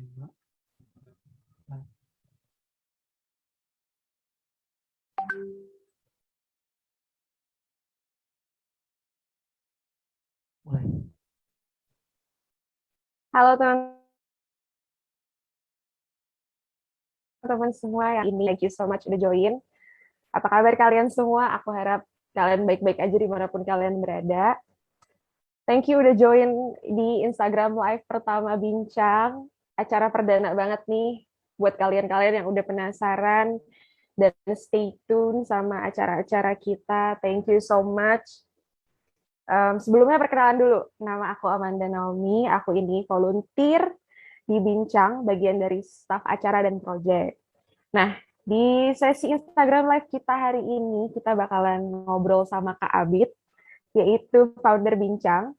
Mulai. Halo teman-teman semua yang ini, thank you so much udah join. Apa kabar kalian semua? Aku harap kalian baik-baik aja dimanapun kalian berada. Thank you udah join di Instagram Live pertama Bincang. Acara perdana banget nih buat kalian-kalian yang udah penasaran dan stay tune sama acara-acara kita. Thank you so much. Sebelumnya perkenalan dulu, nama aku Amanda Naomi, aku ini volunteer di Bincang, bagian dari staf acara dan proyek. Nah, di sesi Instagram Live kita hari ini, kita bakalan ngobrol sama Kak Abid, yaitu founder Bincang.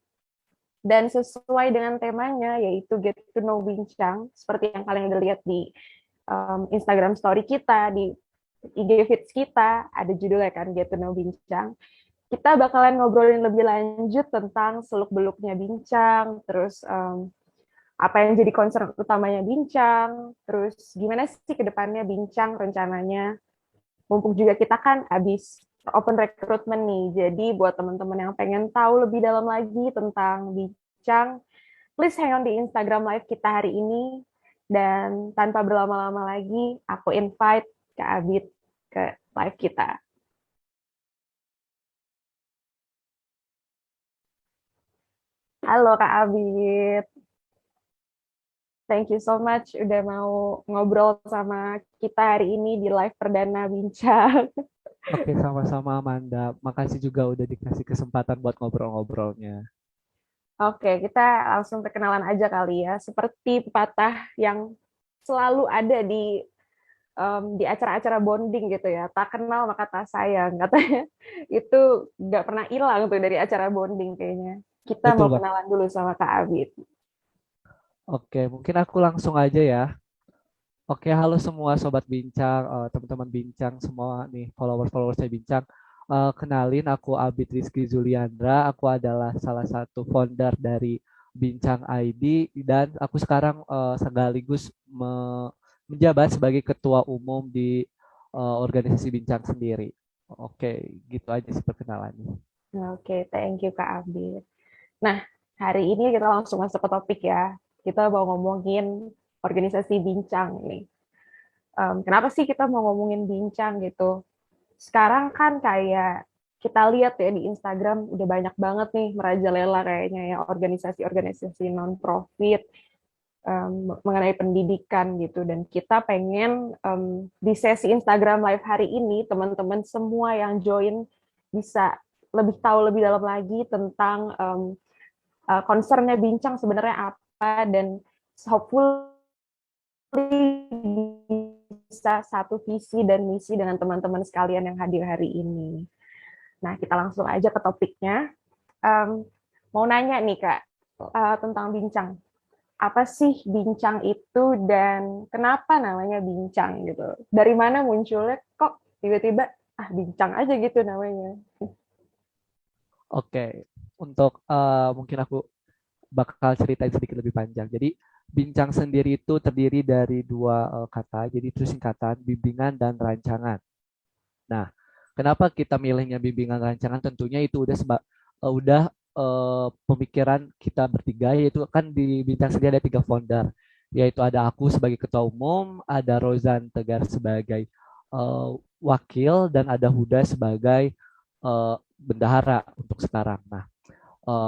Dan sesuai dengan temanya, yaitu Get to Know Bincang, seperti yang kalian udah lihat di Instagram story kita, di IG feeds kita, ada judulnya kan, Get to Know Bincang. Kita bakalan ngobrolin lebih lanjut tentang seluk-beluknya Bincang, terus apa yang jadi concern utamanya Bincang, terus gimana sih ke depannya Bincang rencananya. Mumpung juga kita kan habis open recruitment nih, jadi buat teman-teman yang pengen tahu lebih dalam lagi tentang Bincang, please hang on di Instagram Live kita hari ini, dan tanpa berlama-lama lagi, aku invite Kak Abid ke live kita. Halo Kak Abid. Thank you so much udah mau ngobrol sama kita hari ini di live perdana Bincang. Oke, sama-sama Amanda. Makasih juga udah dikasih kesempatan buat ngobrol-ngobrolnya. Oke, kita langsung perkenalan aja kali ya. Seperti pepatah yang selalu ada di acara-acara bonding gitu ya. Tak kenal maka tak sayang katanya. Itu nggak pernah hilang tuh dari acara bonding kayaknya. Kita Betul, mau Bang. kenalan dulu sama Kak Abid. Oke, mungkin aku langsung aja ya. Oke, halo semua sobat Bincang, teman-teman Bincang semua nih, followers-followers saya Bincang. Kenalin, aku Abid Rizky Zuliandra. Aku adalah salah satu founder dari Bincang ID dan aku sekarang sekaligus menjabat sebagai ketua umum di organisasi Bincang sendiri. Oke, gitu aja sih perkenalannya. Oke, thank you Kak Abid. Nah, hari ini kita langsung masuk ke topik ya. Kita mau ngomongin organisasi Bincang nih. Kenapa sih kita mau ngomongin Bincang gitu? Sekarang kan kayak kita lihat ya di Instagram udah banyak banget nih merajalela kayaknya ya organisasi-organisasi non-profit mengenai pendidikan gitu, dan kita pengen di sesi Instagram Live hari ini teman-teman semua yang join bisa lebih tahu lebih dalam lagi tentang concernnya Bincang sebenarnya apa, dan hopefully bisa satu visi dan misi dengan teman-teman sekalian yang hadir hari ini. Nah, kita langsung aja ke topiknya. Um, Mau nanya nih Kak, tentang Bincang. Apa sih Bincang itu dan kenapa namanya Bincang gitu? Dari mana munculnya kok tiba-tiba Bincang aja gitu namanya? Oke, untuk mungkin aku bakal ceritain sedikit lebih panjang. Jadi bincang sendiri itu terdiri dari dua kata, jadi itu singkatan bimbingan dan rancangan. Nah, kenapa kita milihnya bimbingan rancangan? Tentunya itu udah pemikiran kita bertiga, yaitu kan di bincang sendiri ada tiga founder, yaitu ada aku sebagai ketua umum, ada Rozan Tegar sebagai eh, wakil, dan ada Huda sebagai bendahara untuk sekarang. Nah,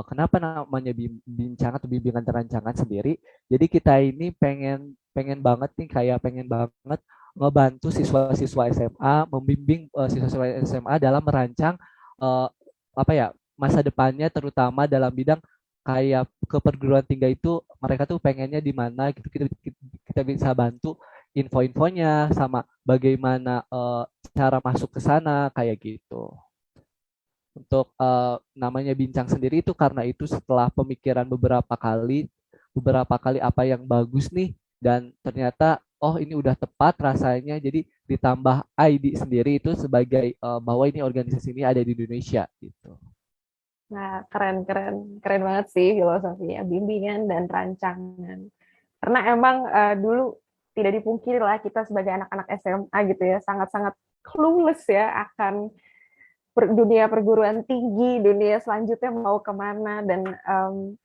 kenapa namanya bincang atau bimbingan terancangan sendiri? Jadi kita ini pengen pengen banget nih, kayak pengen banget ngebantu siswa-siswa SMA, membimbing siswa-siswa SMA dalam merancang eh, apa ya, masa depannya, terutama dalam bidang kayak ke perguruan tinggi itu mereka tuh pengennya di mana gitu. Kita bisa bantu info-infonya sama bagaimana cara masuk ke sana kayak gitu. Untuk namanya bincang sendiri itu karena itu setelah pemikiran beberapa kali apa yang bagus nih, dan ternyata oh ini udah tepat rasanya, jadi ditambah ID sendiri itu sebagai bahwa ini organisasi ini ada di Indonesia gitu. Nah, keren keren keren banget sih filosofinya bimbingan dan rancangan. Karena emang dulu tidak dipungkiri lah kita sebagai anak-anak SMA gitu ya, sangat-sangat clueless ya akan dunia perguruan tinggi, dunia selanjutnya mau kemana, dan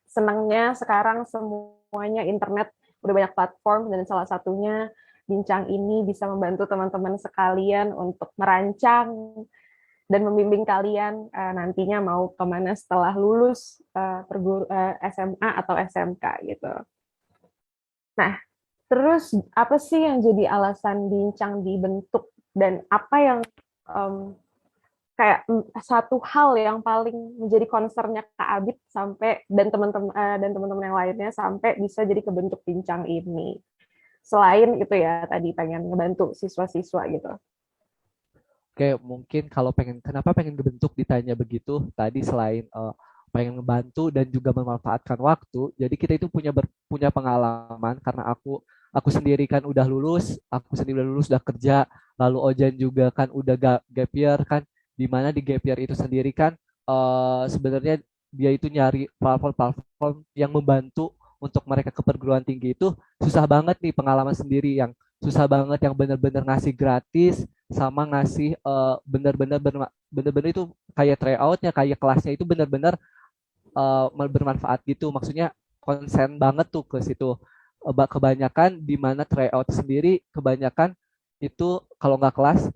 senangnya sekarang semuanya internet, udah banyak platform, dan salah satunya Bincang ini bisa membantu teman-teman sekalian untuk merancang dan membimbing kalian nantinya mau kemana setelah lulus SMA atau SMK gitu. Nah, terus apa sih yang jadi alasan Bincang dibentuk, dan apa yang um, kayak satu hal yang paling menjadi concernnya Kak Abid sampai dan teman-teman yang lainnya sampai bisa jadi kebentuk Bincang ini. Selain itu ya tadi pengen ngebantu siswa-siswa gitu. Oke, mungkin kalau kenapa pengen ngebentuk ditanya begitu, tadi selain pengen ngebantu dan juga memanfaatkan waktu, jadi kita itu punya pengalaman karena aku sendiri kan udah lulus, aku sendiri udah lulus udah kerja, lalu Ojan juga kan udah gap year kan, di mana di gap year itu sendiri kan sebenarnya dia itu nyari platform-platform yang membantu untuk mereka ke perguruan tinggi itu susah banget nih, pengalaman sendiri yang susah banget, yang benar-benar ngasih gratis sama ngasih bener-bener itu kayak tryoutnya, kayak kelasnya itu bener-bener bermanfaat gitu, maksudnya konsen banget tuh ke situ. Kebanyakan di mana tryout sendiri kebanyakan itu kalau nggak kelas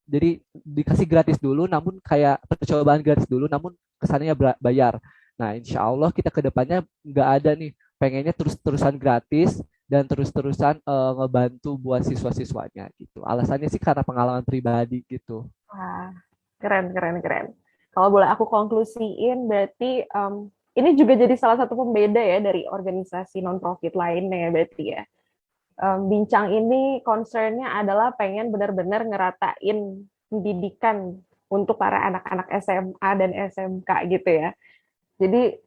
jadi dikasih gratis dulu, namun kayak percobaan gratis dulu, namun kesannya bayar. Nah, insya Allah kita kedepannya nggak ada nih, pengennya terus-terusan gratis dan terus-terusan ngebantu buat siswa-siswanya gitu. Alasannya sih karena pengalaman pribadi gitu. Wah, keren, keren, keren. Kalau boleh aku konklusiin, berarti ini juga jadi salah satu pembeda ya dari organisasi non-profit lainnya ya berarti ya. Bincang ini concernnya adalah pengen benar-benar ngeratain pendidikan untuk para anak-anak SMA dan SMK gitu ya. Jadi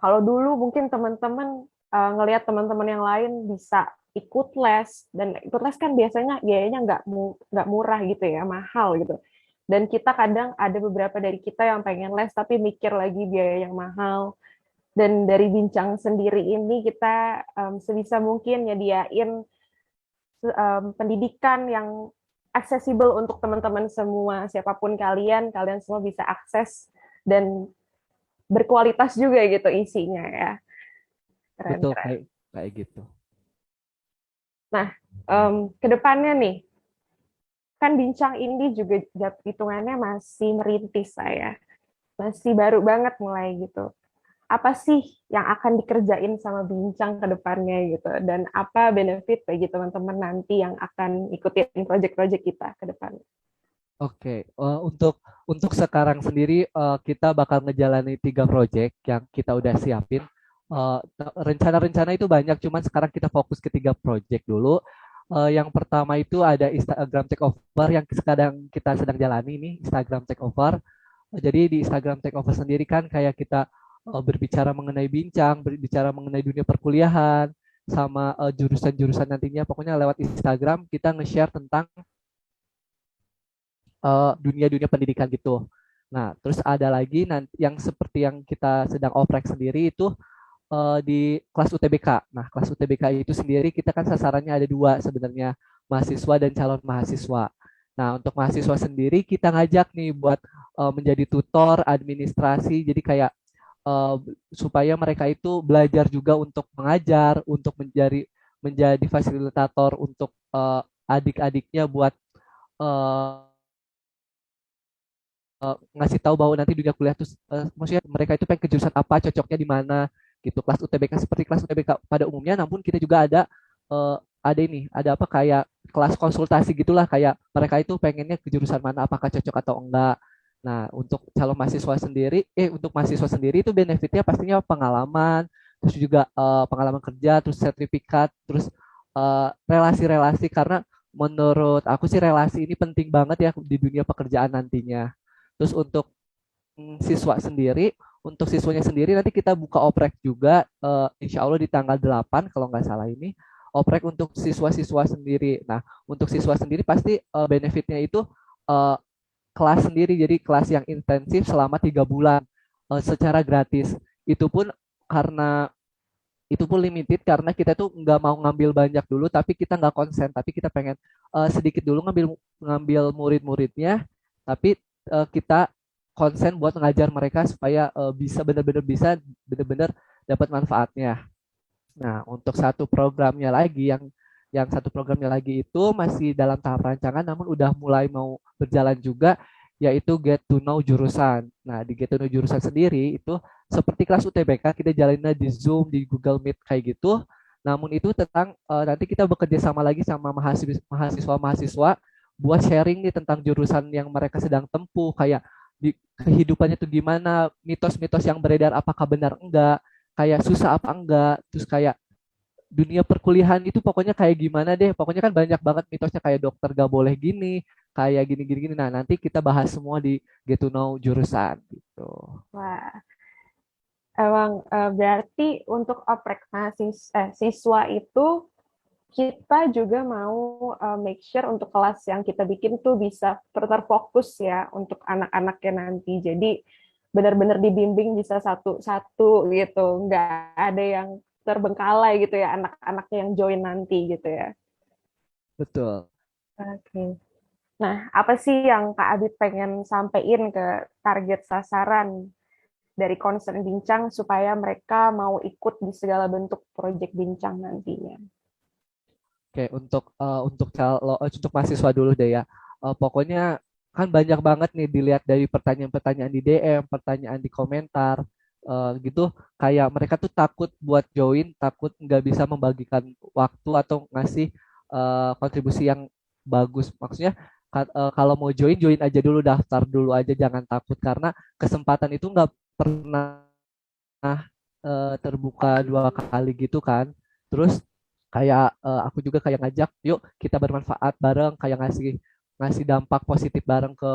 kalau dulu mungkin teman-teman ngelihat teman-teman yang lain bisa ikut les, dan ikut les kan biasanya biayanya nggak murah gitu ya, mahal gitu. Dan kita kadang ada beberapa dari kita yang pengen les tapi mikir lagi biaya yang mahal. Dan dari Bincang sendiri ini kita sebisa mungkin nyediain pendidikan yang aksesibel untuk teman-teman semua, siapapun kalian, kalian semua bisa akses dan berkualitas juga gitu isinya ya. Keren, Betul, keren. kayak kayak gitu. Nah, ke depannya nih, kan Bincang ini juga hitungannya masih merintis saya. Masih baru banget mulai gitu. Apa sih yang akan dikerjain sama Bincang ke depannya gitu? Dan apa benefit bagi teman-teman nanti yang akan ikutin project-project kita ke depan? Oke, untuk sekarang sendiri kita bakal ngejalani 3 project yang kita udah siapin. Rencana-rencana itu banyak, cuman sekarang kita fokus ke 3 project dulu. Yang pertama itu ada Instagram Takeover yang sekarang kita sedang jalani ini, Instagram Takeover. Jadi di Instagram Takeover sendiri kan kayak kita berbicara mengenai bincang, berbicara mengenai dunia perkuliahan, sama jurusan-jurusan nantinya. Pokoknya lewat Instagram kita nge-share tentang dunia-dunia pendidikan gitu. Nah, terus ada lagi nanti yang seperti yang kita sedang oprek sendiri itu di kelas UTBK. Nah, kelas UTBK itu sendiri kita kan sasarannya ada 2 sebenarnya, mahasiswa dan calon mahasiswa. Nah, untuk mahasiswa sendiri kita ngajak nih buat menjadi tutor administrasi, jadi kayak eh, supaya mereka itu belajar juga untuk mengajar, untuk menjadi fasilitator untuk adik-adiknya buat eh, ngasih tahu bahwa nanti dunia kuliah tuh maksudnya mereka itu pengen ke jurusan apa, cocoknya di mana gitu. Kelas UTBK seperti kelas UTBK pada umumnya, namun kita juga ada ini, ada apa kayak kelas konsultasi gitulah, kayak mereka itu pengennya ke jurusan mana, apakah cocok atau enggak. Nah, untuk mahasiswa sendiri itu benefitnya pastinya pengalaman, terus juga pengalaman kerja, terus sertifikat, terus relasi-relasi, karena menurut aku sih relasi ini penting banget ya di dunia pekerjaan nantinya. Terus untuk siswanya sendiri nanti kita buka oprek juga, insya Allah di tanggal 8 kalau nggak salah ini, oprek untuk siswa-siswa sendiri. Nah, untuk siswa sendiri pasti benefitnya itu eh, kelas sendiri, jadi kelas yang intensif selama 3 bulan secara gratis. Itu pun karena itu pun limited karena kita tuh nggak mau ngambil banyak dulu, tapi kita nggak konsen, tapi kita pengen sedikit dulu ngambil ngambil murid-muridnya, tapi kita konsen buat ngajar mereka supaya bisa benar-benar bisa benar-benar dapat manfaatnya. Nah, untuk satu programnya lagi itu masih dalam tahap rancangan, namun udah mulai mau berjalan juga, yaitu Get to Know jurusan. Nah, di Get to Know jurusan sendiri itu seperti kelas UTBK, kita jalannya di Zoom, di Google Meet kayak gitu. Namun itu tentang nanti kita bekerja sama lagi sama mahasiswa-mahasiswa buat sharing nih tentang jurusan yang mereka sedang tempuh, kayak di kehidupannya tuh gimana, mitos-mitos yang beredar apakah benar enggak, kayak susah apa enggak, terus kayak dunia perkuliahan itu pokoknya kayak gimana deh, pokoknya kan banyak banget mitosnya kayak dokter gak boleh gini, kayak gini gini gini. Nah, nanti kita bahas semua di Get to Know jurusan gitu. Wah, emang berarti untuk oprek siswa itu kita juga mau make sure untuk kelas yang kita bikin tuh bisa terfokus ya untuk anak-anaknya nanti. Jadi benar-benar dibimbing bisa satu-satu gitu, nggak ada yang terbengkalai gitu ya anak-anaknya yang join nanti gitu ya. Betul. Oke. Nah, apa sih yang Kak Adit pengen sampaikan ke target sasaran dari concern Bincang supaya mereka mau ikut di segala bentuk proyek Bincang nantinya? Oke, untuk mahasiswa dulu deh ya. Pokoknya kan banyak banget nih dilihat dari pertanyaan-pertanyaan di DM, pertanyaan di komentar, gitu. Kayak mereka tuh takut buat join, takut nggak bisa membagikan waktu atau ngasih kontribusi yang bagus. Maksudnya kalau mau join, join aja dulu, daftar dulu aja, jangan takut karena kesempatan itu nggak pernah terbuka dua kali gitu kan. Terus kayak aku juga kayak ngajak, yuk kita bermanfaat bareng, kayak ngasih ngasih dampak positif bareng ke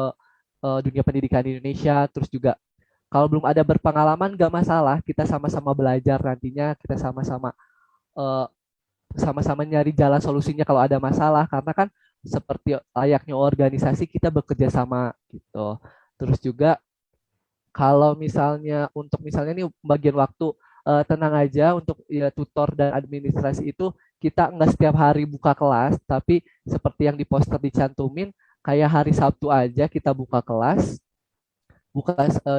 dunia pendidikan di Indonesia. Terus juga kalau belum ada berpengalaman gak masalah, kita sama-sama belajar nantinya, kita eh, sama-sama nyari jalan solusinya kalau ada masalah, karena kan seperti layaknya organisasi kita bekerja sama gitu. Terus juga kalau misalnya untuk misalnya nih bagian waktu, tenang aja untuk ya tutor dan administrasi itu kita nggak setiap hari buka kelas, tapi seperti yang di poster dicantumin kayak hari Sabtu aja kita buka kelas,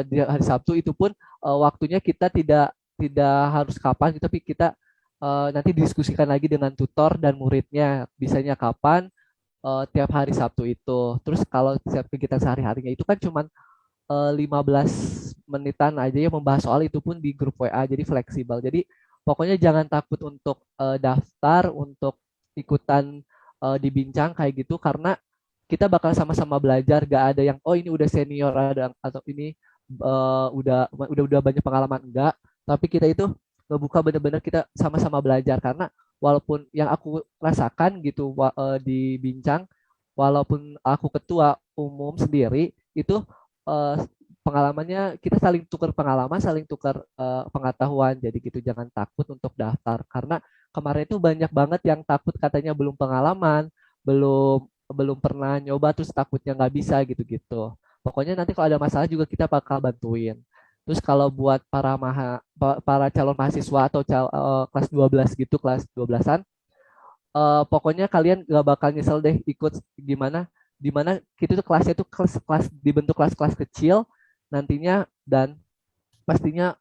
di hari Sabtu itu pun waktunya kita tidak tidak harus kapan gitu, tapi kita nanti diskusikan lagi dengan tutor dan muridnya bisanya kapan, tiap hari Sabtu itu. Terus kalau setiap kegiatan sehari-harinya itu kan cuman 15 menitan aja ya membahas soal itu pun di grup WA, jadi fleksibel. Jadi pokoknya jangan takut untuk daftar, untuk ikutan dibincang kayak gitu, karena kita bakal sama-sama belajar, gak ada yang oh ini udah senior ada atau ini udah banyak pengalaman, enggak, tapi kita itu ngebuka bener-bener kita sama-sama belajar, karena walaupun yang aku rasakan gitu di bincang, walaupun aku ketua umum sendiri itu eh, pengalamannya kita saling tukar pengalaman, saling tukar pengetahuan. Jadi gitu, jangan takut untuk daftar karena kemarin itu banyak banget yang takut katanya belum pengalaman, belum belum pernah nyoba terus takutnya nggak bisa gitu-gitu. Pokoknya nanti kalau ada masalah juga kita bakal bantuin. Terus kalau buat para calon mahasiswa atau kelas 12 gitu, kelas 12-an, pokoknya kalian gak bakal nyesel deh ikut gimana, dimana kita tuh kelasnya tuh kelas dibentuk kelas-kelas kecil nantinya, dan pastinya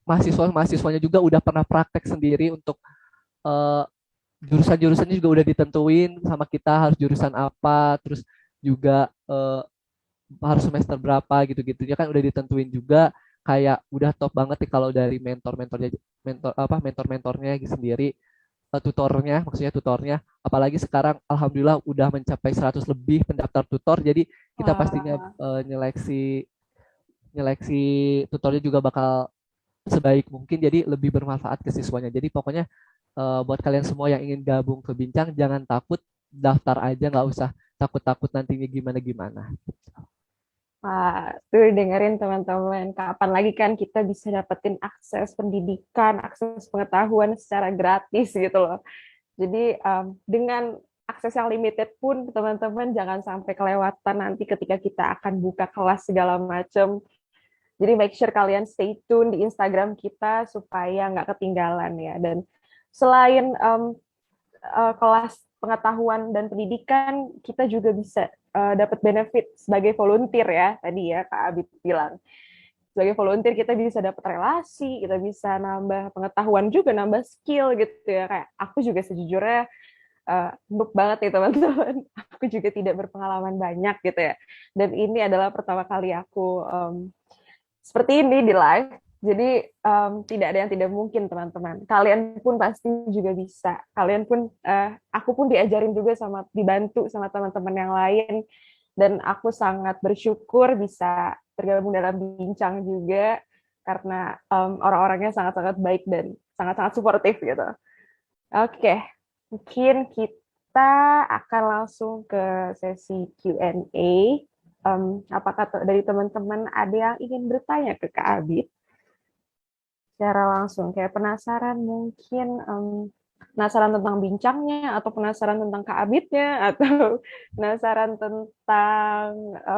mahasiswanya juga udah pernah praktek sendiri untuk eh, jurusan-jurusannya juga udah ditentuin sama kita harus jurusan apa, terus juga harus semester berapa gitu-gitunya kan udah ditentuin juga, kayak udah top banget nih kalau dari mentor-mentornya gitu sendiri, tutornya, maksudnya tutornya, apalagi sekarang alhamdulillah udah mencapai 100 lebih pendaftar tutor, jadi kita pastinya Wah, nyeleksi nyeleksi tutornya juga bakal sebaik mungkin, jadi lebih bermanfaat ke siswanya. Jadi pokoknya buat kalian semua yang ingin gabung ke Bincang jangan takut, daftar aja, nggak usah takut-takut nantinya gimana-gimana. wah, tuh dengerin teman-teman. Kapan lagi kan kita bisa dapetin akses pendidikan, akses pengetahuan secara gratis gitu loh. Jadi dengan akses yang limited pun teman-teman jangan sampai kelewatan nanti ketika kita akan buka kelas segala macam. Jadi make sure kalian stay tune di Instagram kita supaya nggak ketinggalan ya. Dan selain kelas pengetahuan dan pendidikan, kita juga bisa dapat benefit sebagai volunteer ya. Tadi ya Kak Abid bilang. Sebagai volunteer kita bisa dapat relasi, kita bisa nambah pengetahuan juga, nambah skill gitu ya. Kayak aku juga sejujurnya noob banget nih teman-teman. Aku juga tidak berpengalaman banyak gitu ya. Dan ini adalah pertama kali aku seperti ini di live. Jadi tidak ada yang tidak mungkin teman-teman. Kalian pun pasti juga bisa. Kalian pun, aku pun diajarin juga sama, dibantu sama teman-teman yang lain. Dan aku sangat bersyukur bisa tergabung dalam bincang juga karena orang-orangnya sangat-sangat baik dan sangat-sangat suportif gitu. Oke, mungkin kita akan langsung ke sesi Q&A. Apakah dari teman-teman ada yang ingin bertanya ke Kak Abid secara langsung? Kayak penasaran mungkin, penasaran tentang bincangnya, atau penasaran tentang Kak Abidnya, atau penasaran tentang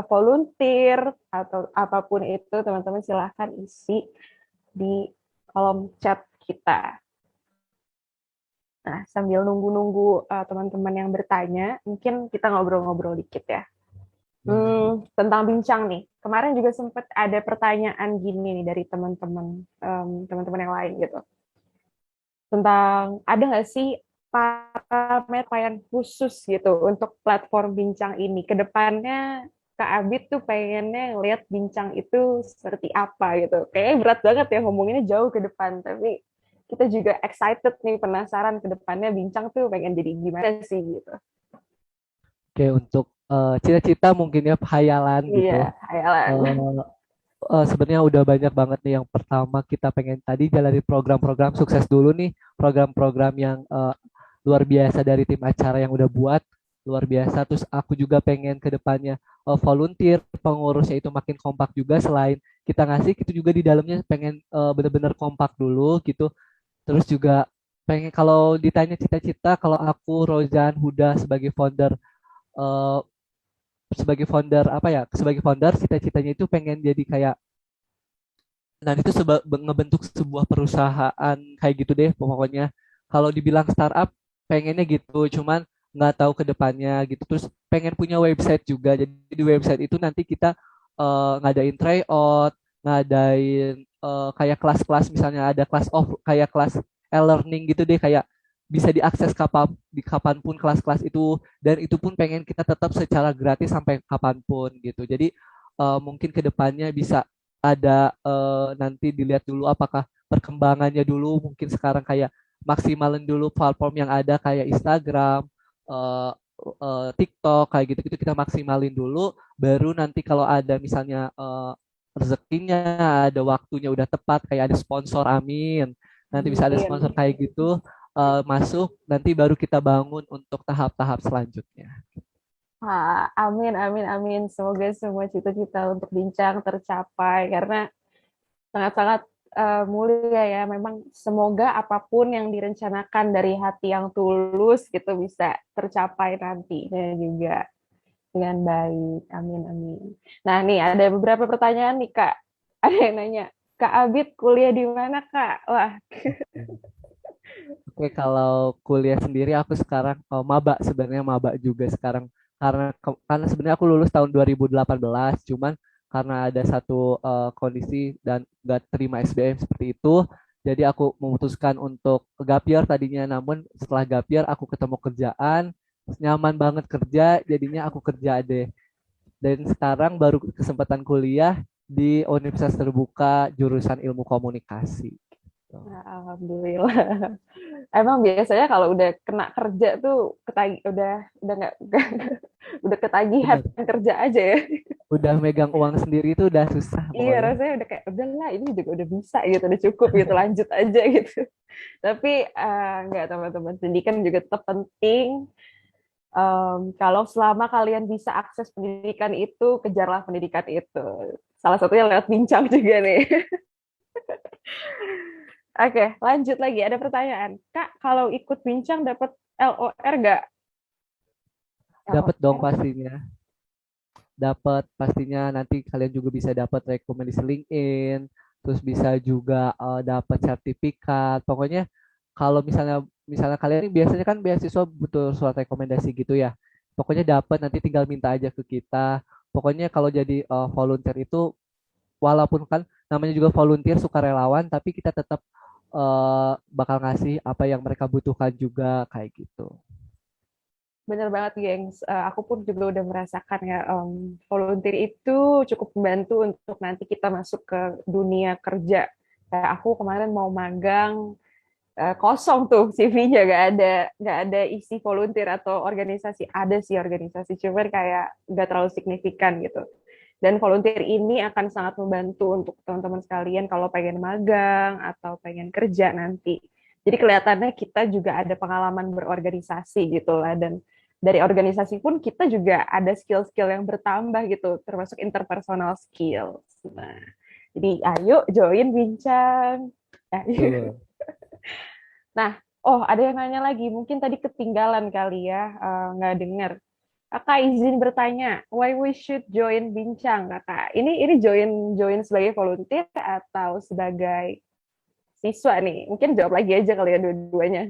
volunteer, atau apapun itu, teman-teman silahkan isi di kolom chat kita. Nah, sambil nunggu-nunggu teman-teman yang bertanya, mungkin kita ngobrol-ngobrol dikit ya. Tentang bincang nih. Kemarin juga sempat ada pertanyaan gini nih dari teman-teman yang lain gitu. Tentang ada nggak sih parameter khusus gitu untuk platform bincang ini? Kedepannya Kak Abid tuh pengennya lihat bincang itu seperti apa gitu. Kayaknya berat banget ya ngomonginnya jauh ke depan, tapi kita juga excited nih, penasaran ke depannya bincang tuh pengen jadi gimana sih gitu. Oke, untuk cita-cita mungkin ya hayalan Iya, gitu. hayalan. Eh, Sebenarnya udah banyak banget nih. Yang pertama kita pengen tadi jalani program-program sukses dulu nih, program-program yang luar biasa dari tim acara yang udah buat luar biasa. Terus aku juga pengen ke depannya volunteer, pengurusnya itu makin kompak juga. Selain kita ngasih, kita juga di dalamnya pengen bener-bener kompak dulu gitu. Terus juga pengen, kalau ditanya cita-cita, kalau aku Rozan Huda eh, sebagai founder cita-citanya itu pengen jadi kayak, nah itu ngebentuk sebuah perusahaan kayak gitu deh pokoknya. Kalau dibilang startup pengennya gitu, cuman nggak tahu ke depannya gitu. Terus pengen punya website juga, jadi di website itu nanti kita ngadain tryout, ngadain kayak kelas-kelas, misalnya ada kelas off kayak kelas e-learning gitu deh, kayak bisa diakses kapanpun kelas-kelas itu, dan itu pun pengen kita tetap secara gratis sampai kapanpun gitu. Jadi mungkin ke depannya bisa ada nanti dilihat dulu apakah perkembangannya dulu, mungkin sekarang kayak maksimalin dulu platform yang ada kayak Instagram, eh, TikTok kayak gitu-gitu, kita maksimalin dulu, baru nanti kalau ada misalnya rezekinya, ada waktunya udah tepat, kayak ada sponsor, amin, nanti bisa ada sponsor Amin. kayak gitu masuk, nanti baru kita bangun untuk tahap-tahap selanjutnya. Amin, amin, amin. Semoga semua cita-cita untuk bincang tercapai karena sangat-sangat mulia ya. Memang semoga apapun yang direncanakan dari hati yang tulus gitu bisa tercapai nantinya juga dengan baik. Amin, amin. Nah, nih ada beberapa pertanyaan nih, Kak. Ada yang nanya, Kak Abid kuliah di mana, Kak? Wah, Oke, kalau kuliah sendiri aku sekarang maba, sebenarnya maba juga sekarang, karena sebenarnya aku lulus tahun 2018, cuman karena ada satu kondisi dan gak terima SBM seperti itu, jadi aku memutuskan untuk gap year tadinya, namun setelah gap year aku ketemu kerjaan, nyaman banget kerja, jadinya aku kerja deh. Dan sekarang baru kesempatan kuliah di Universitas Terbuka jurusan Ilmu Komunikasi. alhamdulillah. Emang biasanya kalau udah kena kerja tuh udah nggak udah ketagihan Bener. kerja aja ya. Udah megang uang sendiri itu udah susah Iya, pokoknya. rasanya udah kayak udahlah ini juga udah bisa gitu, udah cukup gitu, lanjut aja gitu. Tapi nggak, teman-teman, pendidikan juga tetap penting. Kalau selama kalian bisa akses pendidikan itu, kejarlah pendidikan itu. Salah satunya lewat bincang juga nih. Oke, lanjut lagi. Ada pertanyaan. Kak, kalau ikut bincang dapat LOR nggak? Dapat dong LOR? pastinya. dapat pastinya nanti kalian juga bisa dapat rekomendasi LinkedIn, terus bisa juga dapat sertifikat. Pokoknya kalau misalnya misalnya kalian ini biasanya kan beasiswa butuh surat rekomendasi gitu ya. Pokoknya dapat nanti tinggal minta aja ke kita. Pokoknya kalau jadi volunteer itu walaupun kan namanya juga volunteer sukarelawan tapi kita tetap bakal ngasih apa yang mereka butuhkan juga kayak gitu. Bener banget, gengs. Aku pun juga udah merasakan ya, volunteer itu cukup membantu untuk nanti kita masuk ke dunia kerja. Kayak aku kemarin mau magang, kosong tuh CV-nya, nggak ada isi volunteer atau organisasi. Ada sih organisasi, cuman kayak nggak terlalu signifikan gitu. Dan volunteer ini akan sangat membantu untuk teman-teman sekalian kalau pengen magang atau pengen kerja nanti. Jadi kelihatannya kita juga ada pengalaman berorganisasi gitu lah, dan dari organisasi pun kita juga ada skill-skill yang bertambah gitu, termasuk interpersonal skills. Nah, jadi ayo join bincang. Betul. Nah, oh ada yang nanya lagi, mungkin tadi ketinggalan kali ya, nggak dengar. Kakak izin bertanya, why we should join Bincang, Kakak? Ini join join sebagai volunteer atau sebagai siswa nih? Mungkin jawab lagi aja kali ya dua-duanya.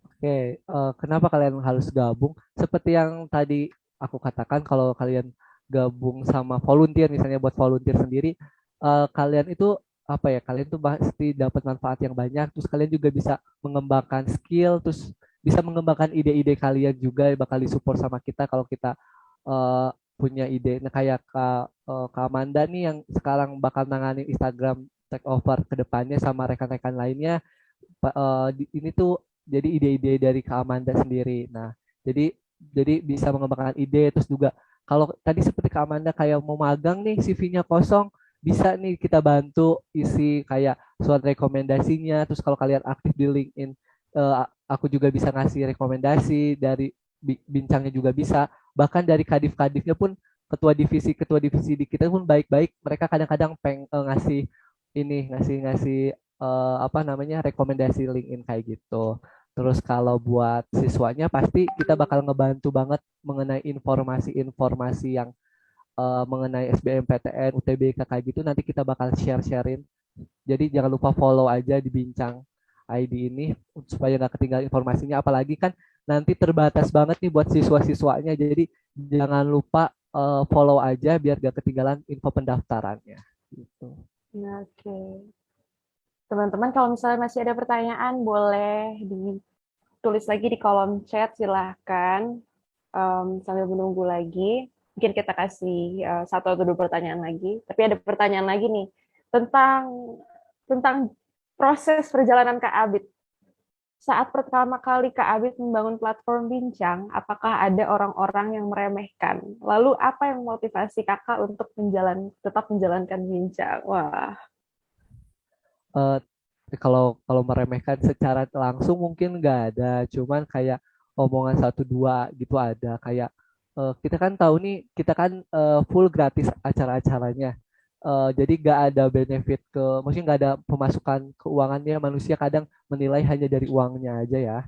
Oke, kenapa kalian harus gabung? Seperti yang tadi aku katakan, kalau kalian gabung sama volunteer, misalnya buat volunteer sendiri, kalian itu apa ya? Kalian tuh pasti dapat manfaat yang banyak. Terus kalian juga bisa mengembangkan skill, terus bisa mengembangkan ide-ide kalian juga bakal disupport sama kita kalau kita punya ide. Nah, kayak Kak Amanda nih yang sekarang bakal nanganin Instagram take over ke depannya sama rekan-rekan lainnya. Ini tuh jadi ide-ide dari Kak Amanda sendiri. Nah, jadi bisa mengembangkan ide terus juga kalau tadi seperti Kak Amanda kayak mau magang nih CV-nya kosong, bisa nih kita bantu isi kayak surat rekomendasinya. Terus kalau kalian aktif di LinkedIn, aku juga bisa ngasih rekomendasi dari bincangnya juga bisa. Bahkan dari kadif-kadifnya pun ketua divisi di kita pun baik-baik. Mereka kadang-kadang ngasih ini ngasih apa namanya rekomendasi LinkedIn kayak gitu. Terus kalau buat siswanya pasti kita bakal ngebantu banget mengenai informasi-informasi yang mengenai SBMPTN, UTBK kayak gitu nanti kita bakal share-sharein. Jadi jangan lupa follow aja di Bincang ID ini supaya nggak ketinggalan informasinya. Apalagi kan nanti terbatas banget nih buat siswa-siswanya. Jadi jangan lupa follow aja biar gak ketinggalan info pendaftarannya. Gitu. Oke. Teman-teman, kalau misalnya masih ada pertanyaan, boleh ditulis lagi di kolom chat, silahkan. Sambil menunggu lagi. Mungkin kita kasih satu atau dua pertanyaan lagi. Tapi ada pertanyaan lagi nih tentang tentang proses perjalanan Kak Abid. Saat pertama kali Kak Abid membangun platform Bincang, apakah ada orang-orang yang meremehkan? Lalu apa yang motivasi Kakak untuk tetap menjalankan Bincang? Wah, eh kalau kalau meremehkan secara langsung mungkin nggak ada, cuman kayak omongan satu dua gitu ada kayak kita kan tahu nih kita kan full gratis acara-acaranya. Jadi nggak ada benefit maksudnya nggak ada pemasukan keuangannya. Manusia kadang menilai hanya dari uangnya aja ya.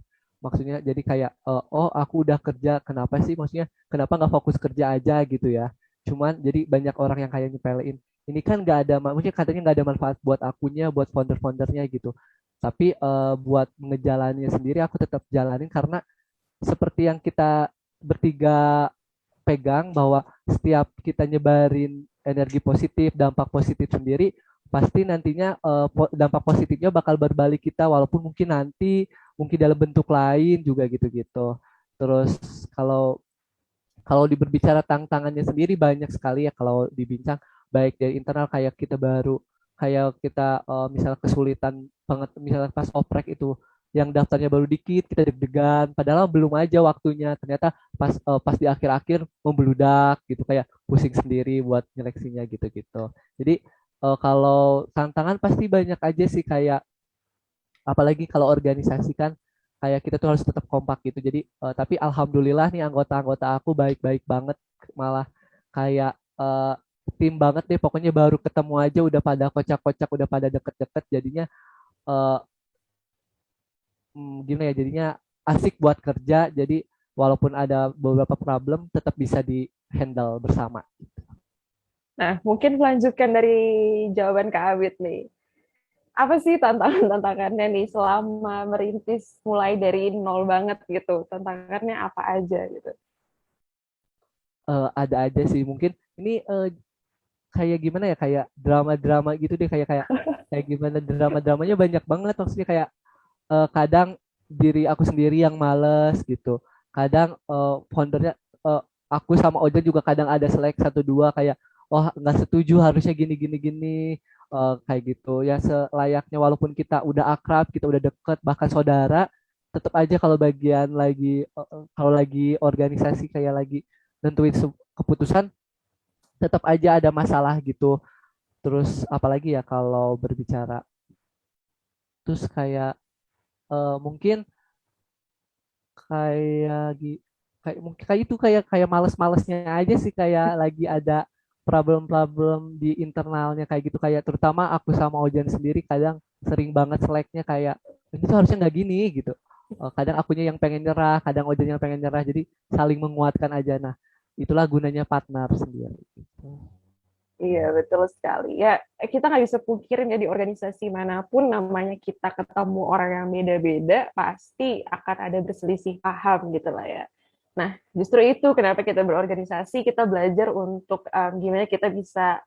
Maksudnya jadi kayak oh aku udah kerja kenapa sih, maksudnya kenapa nggak fokus kerja aja gitu ya. Cuman jadi banyak orang yang kayak nyepelein ini kan nggak ada, maksudnya katanya nggak ada manfaat buat akunya, buat founder-foundernya gitu. Tapi buat ngejalaninnya sendiri aku tetap jalanin karena seperti yang kita bertiga pegang bahwa setiap kita nyebarin energi positif, dampak positif sendiri, pasti nantinya dampak positifnya bakal berbalik kita walaupun mungkin nanti mungkin dalam bentuk lain juga gitu-gitu. Terus kalau kalau berbicara tantangannya sendiri banyak sekali ya kalau dibincang baik dari internal kayak kita baru kayak kita misalnya kesulitan banget misalnya pas oprek itu yang daftarnya baru dikit kita deg-degan padahal belum aja waktunya ternyata pas di akhir-akhir membludak gitu kayak pusing sendiri buat nyeleksinya gitu-gitu. Jadi kalau tantangan pasti banyak aja sih kayak apalagi kalau organisasi kan kayak kita tuh harus tetap kompak gitu. Jadi tapi alhamdulillah nih anggota-anggota aku baik-baik banget, malah kayak tim banget deh, pokoknya baru ketemu aja udah pada kocak-kocak, udah pada deket-deket, jadinya eh, gimana ya, jadinya asik buat kerja. Jadi walaupun ada beberapa problem tetap bisa di handle bersama. Nah, mungkin melanjutkan dari jawaban Kak Abid nih. Apa sih tantangan-tantangannya nih selama merintis mulai dari nol banget gitu? Tantangannya apa aja gitu? Ada aja sih mungkin ini kayak gimana ya, kayak drama-drama gitu deh, kayak kayak kayak gimana, drama-dramanya banyak banget maksudnya, kayak kadang diri aku sendiri yang males gitu, kadang foundernya, aku sama Ojan juga kadang ada selek satu dua, kayak oh nggak setuju harusnya gini gini gini, kayak gitu ya, selayaknya walaupun kita udah akrab, kita udah deket bahkan saudara, tetap aja kalau bagian lagi kalau lagi organisasi kayak lagi nentuin keputusan, tetap aja ada masalah gitu. Terus apalagi ya kalau berbicara, terus kayak mungkin kayak kayak mungkin kayak itu, kayak kayak males-malesnya aja sih, kayak lagi ada problem-problem di internalnya kayak gitu, kayak terutama aku sama Ojan sendiri kadang sering banget seleknya kayak ini tuh harusnya nggak gini gitu. Kadang akunya yang pengen nyerah, kadang Ojan yang pengen nyerah, jadi saling menguatkan aja. Nah, itulah gunanya partner sendiri gitu. Iya, betul sekali. Ya, kita nggak bisa pungkirin ya di organisasi manapun namanya kita ketemu orang yang beda-beda, pasti akan ada berselisih paham gitu lah ya. Nah, justru itu kenapa kita berorganisasi, kita belajar untuk gimana kita bisa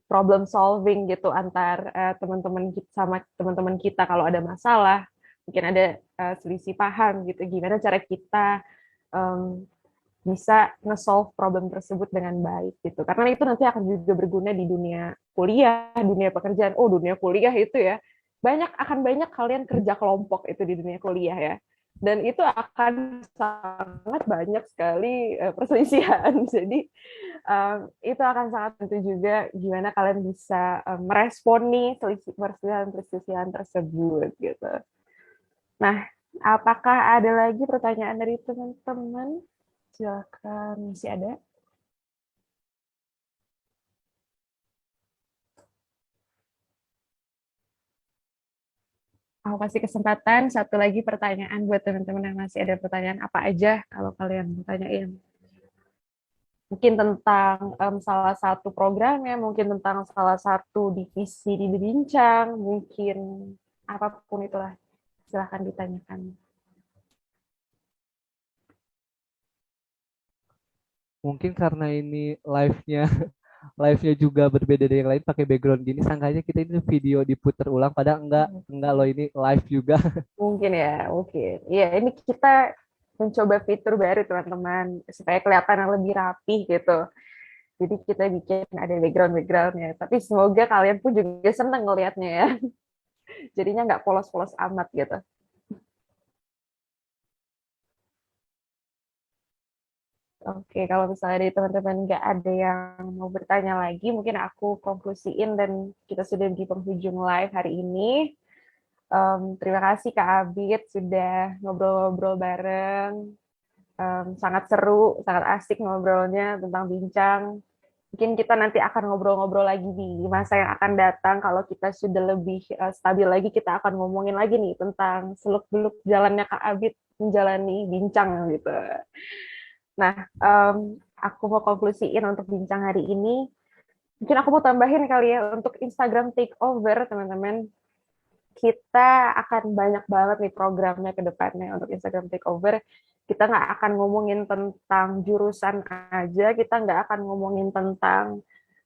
problem solving gitu antar teman-teman kita sama teman-teman kita kalau ada masalah, mungkin ada selisih paham gitu, gimana cara kita um, bisa nge-solve problem tersebut dengan baik gitu. Karena itu nanti akan juga berguna di dunia kuliah, dunia pekerjaan. Oh, dunia kuliah itu ya. Banyak kalian kerja kelompok itu di dunia kuliah ya. Dan itu akan sangat banyak sekali perselisihan. Jadi itu akan sangat tentu juga gimana kalian bisa meresponi perselisihan tersebut gitu. Nah, apakah ada lagi pertanyaan dari teman-teman? Silakan, masih ada? Aku kasih kesempatan satu lagi pertanyaan buat teman-teman yang masih ada pertanyaan apa aja kalau kalian mau tanyain. Mungkin tentang salah satu programnya, mungkin tentang salah satu divisi di Bincang, mungkin apapun itulah. Silahkan ditanyakan. Mungkin karena ini live-nya live-nya juga berbeda dari yang lain, pakai background gini, sangkanya kita ini video diputer ulang, padahal enggak loh, ini live juga. Mungkin ya, mungkin. Iya, ini kita mencoba fitur baru teman-teman supaya kelihatan yang lebih rapi gitu. Jadi kita bikin ada background-backgroundnya. Tapi semoga kalian pun juga seneng ngelihatnya ya. Jadinya nggak polos-polos amat gitu. Oke, kalau misalnya dari teman-teman nggak ada yang mau bertanya lagi, mungkin aku konklusiin dan kita sudah di penghujung live hari ini. Terima kasih Kak Abid sudah ngobrol-ngobrol bareng. Sangat seru, sangat asik ngobrolnya tentang bincang. Mungkin kita nanti akan ngobrol-ngobrol lagi di masa yang akan datang. Kalau kita sudah lebih stabil lagi, kita akan ngomongin lagi nih tentang seluk-beluk jalannya Kak Abid menjalani bincang gitu. Nah, aku mau konklusiin untuk bincang hari ini. Mungkin aku mau tambahin kali ya untuk Instagram Takeover, teman-teman. Kita akan banyak banget nih programnya ke depannya untuk Instagram Takeover. Kita nggak akan ngomongin tentang jurusan aja, kita nggak akan ngomongin tentang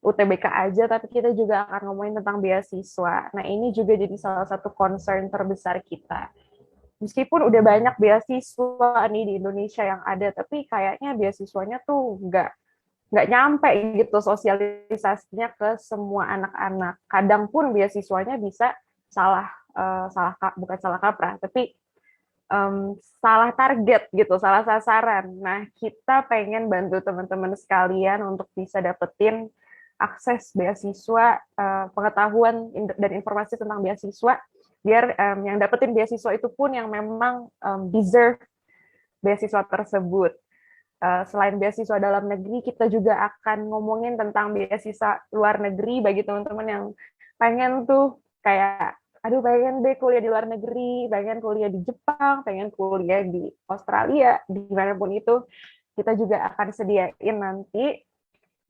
UTBK aja, tapi kita juga akan ngomongin tentang beasiswa. Nah, ini juga jadi salah satu concern terbesar kita. Meskipun udah banyak beasiswa nih di Indonesia yang ada, tapi kayaknya beasiswanya tuh nggak nyampe gitu sosialisasinya ke semua anak-anak. Kadang pun beasiswanya bisa salah bukan salah kaprah, tapi salah target gitu, salah sasaran. Nah, kita pengen bantu teman-teman sekalian untuk bisa dapetin akses beasiswa, pengetahuan dan informasi tentang beasiswa, biar yang dapetin beasiswa itu pun yang memang deserve beasiswa tersebut. Selain beasiswa dalam negeri, kita juga akan ngomongin tentang beasiswa luar negeri bagi teman-teman yang pengen tuh kayak aduh pengen deh kuliah di luar negeri, pengen kuliah di Jepang, pengen kuliah di Australia, dimanapun itu, kita juga akan sediain nanti.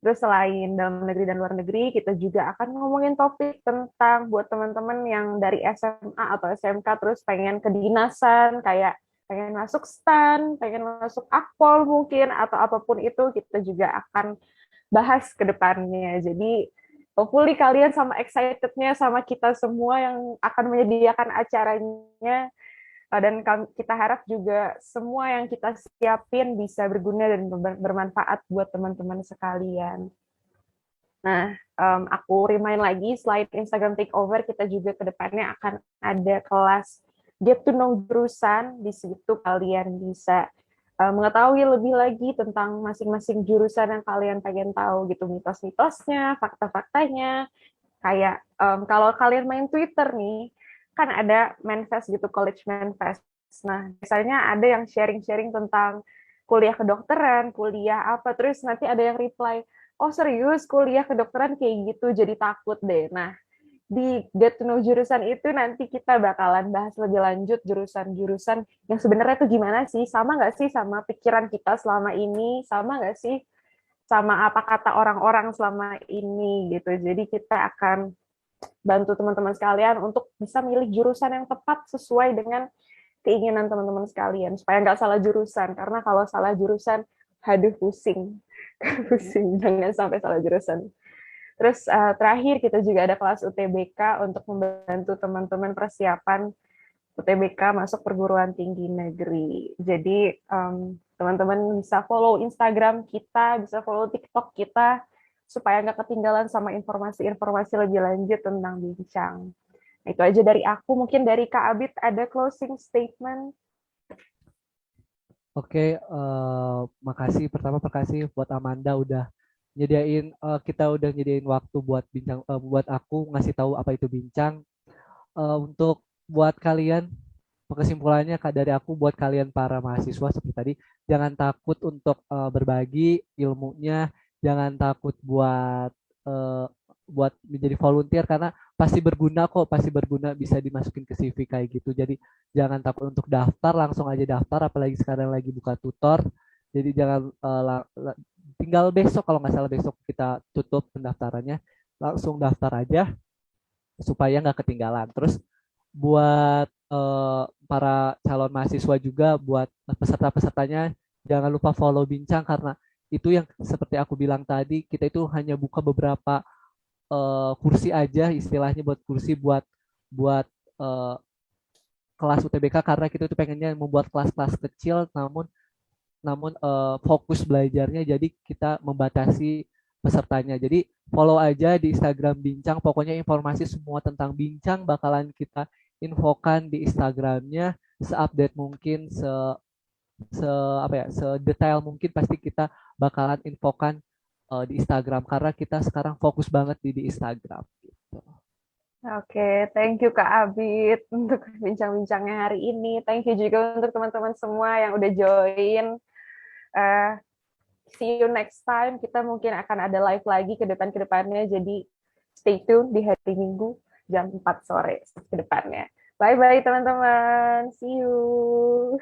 Terus selain dalam negeri dan luar negeri, kita juga akan ngomongin topik tentang buat teman-teman yang dari SMA atau SMK terus pengen kedinasan, kayak pengen masuk STAN, pengen masuk Akpol mungkin, atau apapun itu, kita juga akan bahas ke depannya. Jadi hopefully kalian sama excitednya sama kita semua yang akan menyediakan acaranya. Dan kita harap juga semua yang kita siapin bisa berguna dan bermanfaat buat teman-teman sekalian. Nah, aku remind lagi, selain Instagram Takeover, kita juga ke depannya akan ada kelas Get to Know Jurusan. Di situ kalian bisa mengetahui lebih lagi tentang masing-masing jurusan yang kalian pengen tahu gitu, mitos-mitosnya, fakta-faktanya. Kayak kalau kalian main Twitter nih, kan ada manifest gitu, college manifest. Nah, biasanya ada yang sharing-sharing tentang kuliah kedokteran, kuliah apa, terus nanti ada yang reply, oh serius kuliah kedokteran kayak gitu, jadi takut deh. Nah, di Get to Know Jurusan itu nanti kita bakalan bahas lebih lanjut jurusan-jurusan yang sebenarnya tuh gimana sih, sama nggak sih sama pikiran kita selama ini, sama nggak sih sama apa kata orang-orang selama ini gitu. Jadi kita akan bantu teman-teman sekalian untuk bisa milih jurusan yang tepat sesuai dengan keinginan teman-teman sekalian supaya nggak salah jurusan, karena kalau salah jurusan haduh pusing. Pusing, jangan sampai salah jurusan. Terus terakhir kita juga ada kelas UTBK untuk membantu teman-teman persiapan UTBK masuk perguruan tinggi negeri. Jadi teman-teman bisa follow Instagram kita, bisa follow TikTok kita, supaya nggak ketinggalan sama informasi-informasi lebih lanjut tentang bincang. Nah, itu aja dari aku. Mungkin dari Kak Abid ada closing statement. Oke, makasih pertama makasih buat Amanda udah nyediain kita udah nyediain waktu buat bincang buat aku ngasih tahu apa itu bincang. Untuk buat kalian kesimpulannya dari aku buat kalian para mahasiswa seperti tadi, jangan takut untuk berbagi ilmunya, jangan takut eh, buat menjadi volunteer karena pasti berguna kok, pasti berguna bisa dimasukin ke CV kayak gitu. Jadi jangan takut untuk daftar, langsung aja daftar apalagi sekarang lagi buka tutor. Jadi jangan tinggal besok kalau nggak salah besok kita tutup pendaftarannya, langsung daftar aja supaya nggak ketinggalan. Terus buat para calon mahasiswa juga, buat peserta-pesertanya, jangan lupa follow Bincang karena itu yang seperti aku bilang tadi, kita itu hanya buka beberapa kursi aja, istilahnya buat kursi buat buat eh, kelas UTBK karena kita itu pengennya membuat kelas-kelas kecil namun namun fokus belajarnya jadi kita membatasi pesertanya. Jadi follow aja di Instagram Bincang, pokoknya informasi semua tentang Bincang bakalan kita infokan di Instagramnya seupdate mungkin, se apa ya, sedetail mungkin pasti kita bakalan infokan di Instagram karena kita sekarang fokus banget di Instagram gitu. Oke, thank you Kak Abid untuk bincang-bincangnya hari ini. Thank you juga untuk teman-teman semua yang udah join. Uh, See you next time. Kita mungkin akan ada live lagi ke depannya. Jadi stay tune di hari Minggu jam 4 sore ke depannya. Bye bye teman-teman. See you.